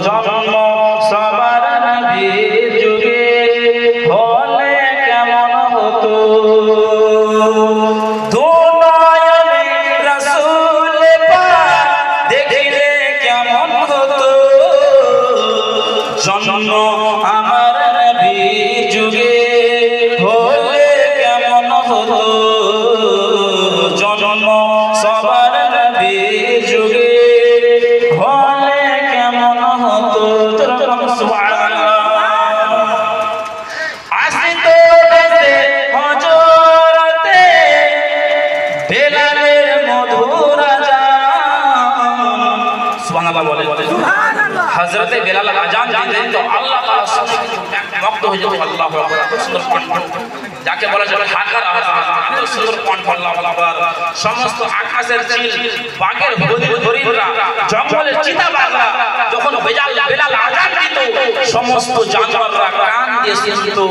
জন্ম সবার নবীর যুগে হলে কেমন হতো, দুনয়নে রাসূল পাক দেখিলে কেমন হতো, জন্ম আমার নবীর যুগে হলে কেমন হতো, জন্ম সবার নবীর যুগে হলে কেমন হতো। সুবহানাল্লাহ। আসিতো বেশে হযরতে বেলালের মধুর আযান। সুবহানাল্লাহ বলে সুবহানাল্লাহ। হযরতে বেলাল আযান দিতেন তো আল্লাহ তাআলা শুনে মুগ্ধ হয়ে যেত। আল্লাহু আকবার, সুন্দর কণ্ঠ, যাকে বলা যায় ঢাকার আযান, সুন্দর কণ্ঠ। আল্লাহু আকবার। সমস্ত আকাশের চিল, বাগের হরিণরা, জঙ্গলের চিতাবাঘরা যখন বেলাল আযান দিত, সমস্ত জানোয়াররা কান দিয়ে শুনতো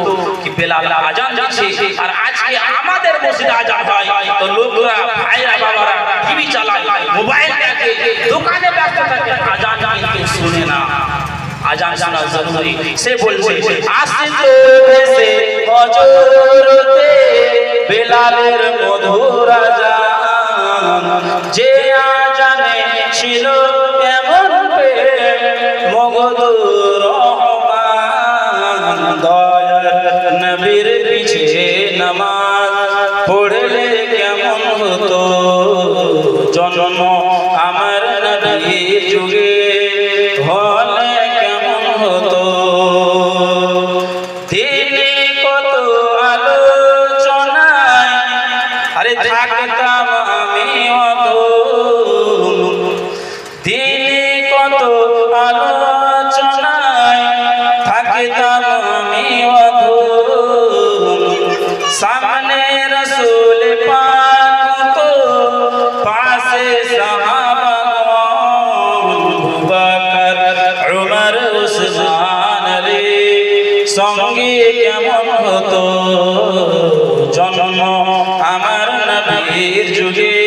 কি বেলাল আযান দিচ্ছে। আর আজকে আমাদের মসজিদে আযান হয় তো লোকরা, ভাইরা, বাবারা টিভি চালায়, মোবাইল দেখে, দোকানে ব্যস্ত থাকে, আযান কিন্তু শুনে না। আযান শোনা জরুরি। সে বলছে আসিতো বেশে হযরতে বেলালের মধুর আযান, যে আযানে ছিল এমন প্রেম মগদুর রহমান, দয়ার নবীর পিছে নামাজ পড়লে কেমন হতো, জন্ম আমার নবীর যুগে হলে কেমন হতো। তিনি কত আলোচনায় আরে থাকতাম আমি অধম, তিনি কত আলোচনায় থাকতাম আমি অধম, সামনে রাসূল পাক তো পাশে সাহাবাগণ, আবু বকর, উমর, উসমান আলী সঙ্গে কেমন হতো, জন্ম আমার নবীর যুগে